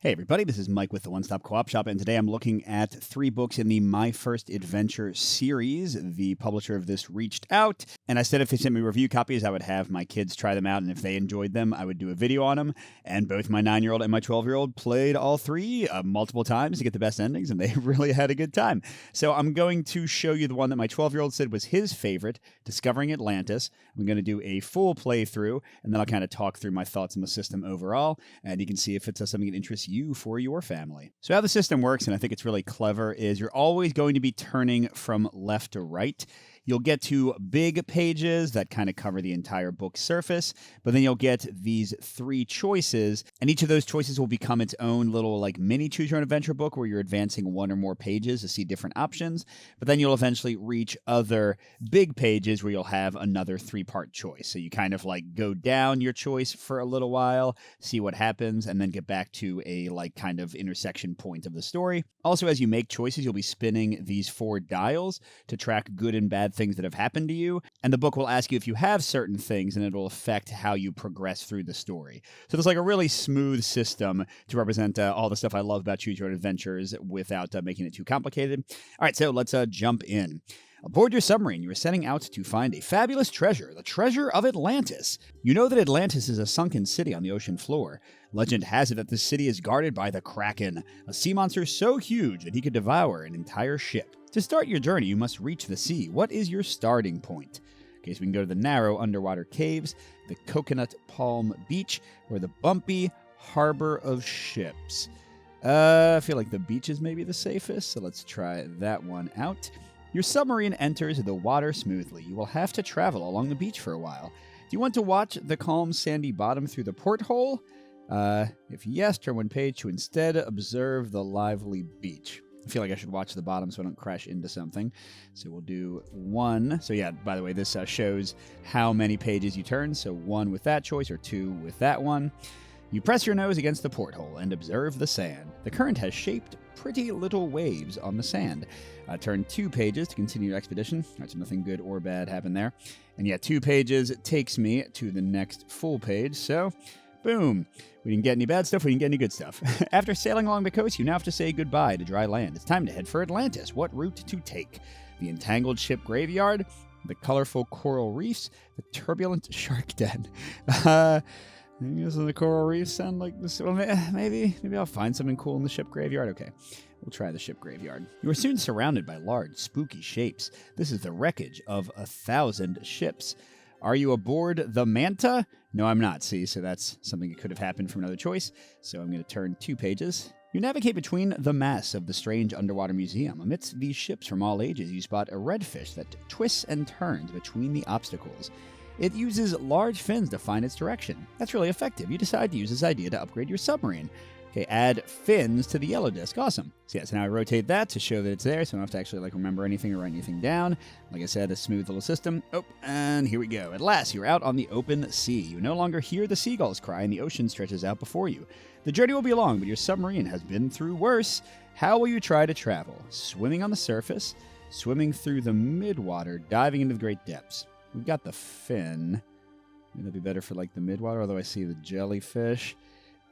Hey everybody, this is Mike with the One Stop Co-op Shop, and today I'm looking at 3 books in the My First Adventure series. The publisher of this reached out, and I said if they sent me review copies, I would have my kids try them out, and if they enjoyed them, I would do a video on them. And both my 9-year-old and my 12-year-old played all 3 multiple times to get the best endings, and they really had a good time. So I'm going to show you the one that my 12-year-old said was his favorite, Discovering Atlantis. I'm going to do a full playthrough, and then I'll kind of talk through my thoughts on the system overall, and you can see if it's something that interests you for your family. So how the system works, and I think it's really clever, is you're always going to be turning from left to right. You'll get to big pages that kind of cover the entire book surface, but then you'll get these 3 choices, and each of those choices will become its own little like mini choose your own adventure book where you're advancing 1 or more pages to see different options, but then you'll eventually reach other big pages where you'll have another 3-part choice. So you kind of like go down your choice for a little while, see what happens, and then get back to a like kind of intersection point of the story. Also, as you make choices, you'll be spinning these 4 dials to track good and bad things that have happened to you, and the book will ask you if you have certain things, and it'll affect how you progress through the story. So there's like a really smooth system to represent all the stuff I love about Choose Your Own Adventures without making it too complicated. All right, so let's jump in. Aboard your submarine, you are setting out to find a fabulous treasure, the treasure of Atlantis. You know that Atlantis is a sunken city on the ocean floor. Legend has it that the city is guarded by the Kraken, a sea monster so huge that he could devour an entire ship. To start your journey, you must reach the sea. What is your starting point? Okay, so we can go to the narrow underwater caves, the Coconut Palm Beach, or the bumpy Harbor of Ships. I feel like the beach is maybe the safest, so let's try that one out. Your submarine enters the water smoothly. You will have to travel along the beach for a while. Do you want to watch the calm sandy bottom through the porthole? If yes, turn 1 page to instead observe the lively beach. I feel like I should watch the bottom so I don't crash into something. So we'll do 1. So yeah, by the way, this shows how many pages you turn. So 1 with that choice or 2 with that one. You press your nose against the porthole and observe the sand. The current has shaped pretty little waves on the sand. Turn 2 pages to continue your expedition. All right, so nothing good or bad happened there. And yeah, 2 pages takes me to the next full page. So boom. We didn't get any bad stuff, we didn't get any good stuff. After sailing along the coast, you now have to say goodbye to dry land. It's time to head for Atlantis. What route to take? The entangled ship graveyard, the colorful coral reefs, the turbulent shark den. I guess the coral reefs sound like this. Well, maybe I'll find something cool in the ship graveyard. Okay, we'll try the ship graveyard. You are soon surrounded by large, spooky shapes. This is the wreckage of 1,000 ships. Are you aboard the Manta? No, I'm not. See, so that's something that could have happened from another choice. So I'm going to turn 2 pages. You navigate between the masts of the strange underwater museum. Amidst these ships from all ages, you spot a redfish that twists and turns between the obstacles. It uses large fins to find its direction. That's really effective. You decide to use this idea to upgrade your submarine. Okay, add fins to the yellow disc. Awesome. So yeah, so now I rotate that to show that it's there, so I don't have to actually remember anything or write anything down. Like I said, a smooth little system. Oh, and here we go. At last, you're out on the open sea. You no longer hear the seagulls cry, and the ocean stretches out before you. The journey will be long, but your submarine has been through worse. How will you try to travel? Swimming on the surface, swimming through the midwater, diving into the great depths. We've got the fin. Maybe that'd be better for like the midwater, although I see the jellyfish.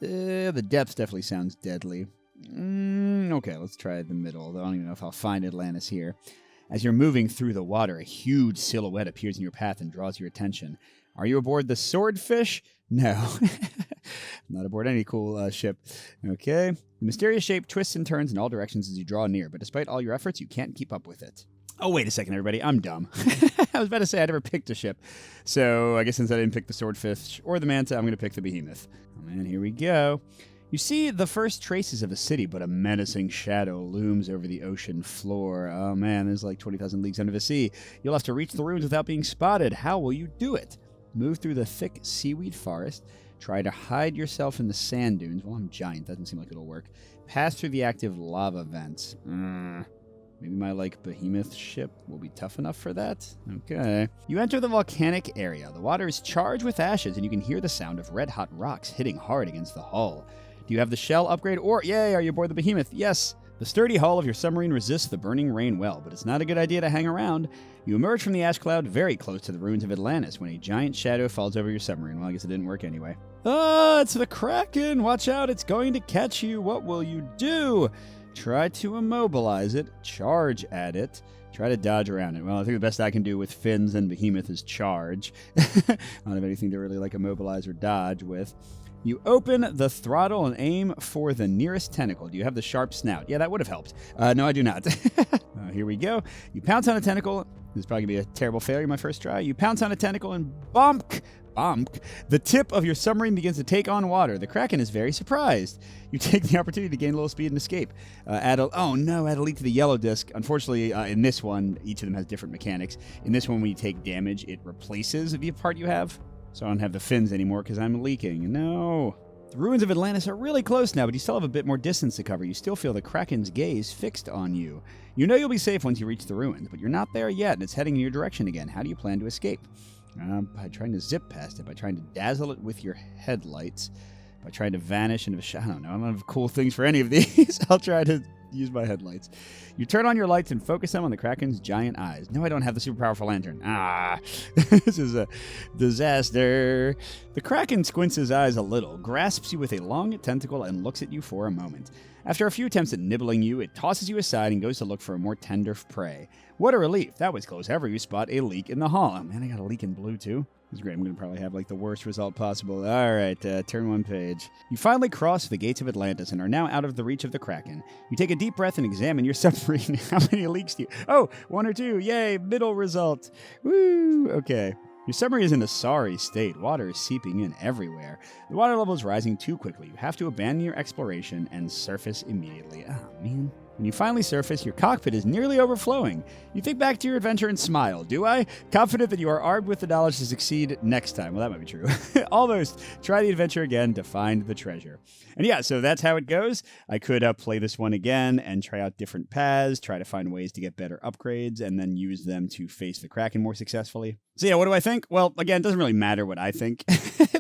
The depths definitely sounds deadly. Okay, let's try the middle. I don't even know if I'll find Atlantis here. As you're moving through the water, a huge silhouette appears in your path and draws your attention. Are you aboard the Swordfish? No. Not aboard any cool ship. Okay. The mysterious shape twists and turns in all directions as you draw near, but despite all your efforts, you can't keep up with it. Oh, wait a second, everybody. I'm dumb. I was about to say I never picked a ship. So I guess since I didn't pick the Swordfish or the Manta, I'm going to pick the Behemoth. Oh, man, here we go. You see the first traces of a city, but a menacing shadow looms over the ocean floor. Oh, man, there's like 20,000 leagues under the sea. You'll have to reach the ruins without being spotted. How will you do it? Move through the thick seaweed forest. Try to hide yourself in the sand dunes. Well, I'm giant. Doesn't seem like it'll work. Pass through the active lava vents. Maybe my, behemoth ship will be tough enough for that? Okay. You enter the volcanic area. The water is charged with ashes, and you can hear the sound of red-hot rocks hitting hard against the hull. Do you have the shell upgrade? Or, yay, are you aboard the Behemoth? Yes. The sturdy hull of your submarine resists the burning rain well, but it's not a good idea to hang around. You emerge from the ash cloud very close to the ruins of Atlantis when a giant shadow falls over your submarine. Well, I guess it didn't work anyway. Ah, it's the Kraken! Watch out, it's going to catch you. What will you do? Try to immobilize it, charge at it, try to dodge around it. Well, I think the best I can do with fins and Behemoth is charge. I don't have anything to really like immobilize or dodge with. You open the throttle and aim for the nearest tentacle. Do you have the sharp snout? Yeah, that would have helped. No, I do not. Here we go. You pounce on a tentacle. This is probably going to be a terrible failure my first try. You pounce on a tentacle and bonk. The tip of your submarine begins to take on water. The Kraken is very surprised. You take the opportunity to gain a little speed and escape. Add a leak to the yellow disc. Unfortunately, in this one, each of them has different mechanics. In this one, when you take damage, it replaces the part you have. So I don't have the fins anymore because I'm leaking. No. The ruins of Atlantis are really close now, but you still have a bit more distance to cover. You still feel the Kraken's gaze fixed on you. You know you'll be safe once you reach the ruins, but you're not there yet, and it's heading in your direction again. How do you plan to escape? By trying to zip past it, by trying to dazzle it with your headlights, by trying to vanish into I don't know. I don't have cool things for any of these. I'll try to use my headlights. You turn on your lights and focus them on the Kraken's giant eyes. No, I don't have the super powerful lantern. This is a disaster. The Kraken squints his eyes a little, grasps you with a long tentacle, and looks at you for a moment. After a few attempts at nibbling you, it tosses you aside and goes to look for a more tender prey. What a relief. That was close. However, you spot a leak in the hull. Oh, man, I got a leak in blue, too. This is great. I'm going to probably have, the worst result possible. All right, turn one page. You finally cross the gates of Atlantis and are now out of the reach of the Kraken. You take a deep breath and examine your submarine. How many leaks do you... Oh, 1 or 2. Yay, middle result. Woo, okay. Your submarine is in a sorry state. Water is seeping in everywhere. The water level is rising too quickly. You have to abandon your exploration and surface immediately. Oh, man. When you finally surface, your cockpit is nearly overflowing. You think back to your adventure and smile. Do I? Confident that you are armed with the knowledge to succeed next time. Well, that might be true. Almost. Try the adventure again to find the treasure. And yeah, so that's how it goes. I could play this one again and try out different paths, try to find ways to get better upgrades, and then use them to face the Kraken more successfully. So yeah, what do I think? Well, again, it doesn't really matter what I think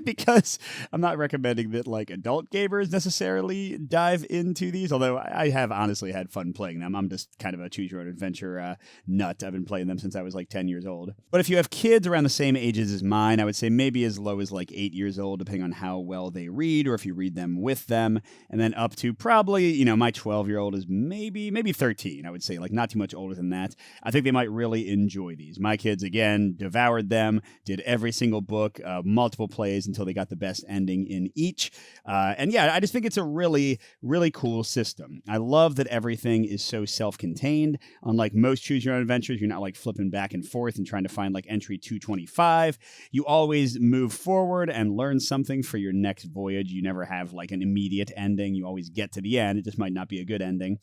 because I'm not recommending that adult gamers necessarily dive into these, although I have honestly had fun playing them. I'm just kind of a choose-your-own-adventure nut. I've been playing them since I was 10 years old. But if you have kids around the same ages as mine, I would say maybe as low as 8 years old, depending on how well they read or if you read them with them, and then up to probably, my 12-year-old is maybe 13, I would say, not too much older than that. I think they might really enjoy these. My kids, again, devoured them, did every single book, multiple plays until they got the best ending in each. And yeah, I just think it's a really, really cool system. I love that everything is so self-contained. Unlike most choose-your-own adventures, you're not flipping back and forth and trying to find entry 225. You always move forward and learn something for your next voyage. You never have an immediate ending. You always get to the end. It just might not be a good ending.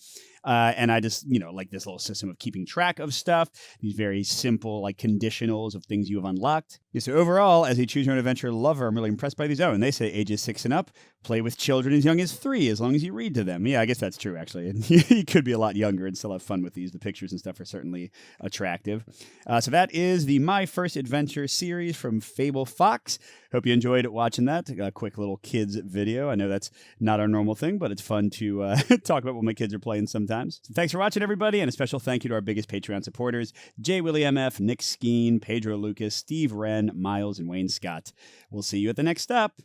And I just, like this little system of keeping track of stuff, these very simple conditionals of things you have unlocked. Yeah, so overall, as a choose-your-own-adventure lover, I'm really impressed by these. Oh, and they say ages 6 and up, play with children as young as 3, as long as you read to them. Yeah, I guess that's true, actually. You could be a lot younger and still have fun with these. The pictures and stuff are certainly attractive. So that is the My First Adventure series from Fable Fox. Hope you enjoyed watching that. A quick little kids video. I know that's not our normal thing, but it's fun to talk about what my kids are playing sometimes. So thanks for watching, everybody, and a special thank you to our biggest Patreon supporters, J. Willie MF, Nick Skeen, Pedro Lucas, Steve Wren, Miles, and Wayne Scott. We'll see you at the next stop.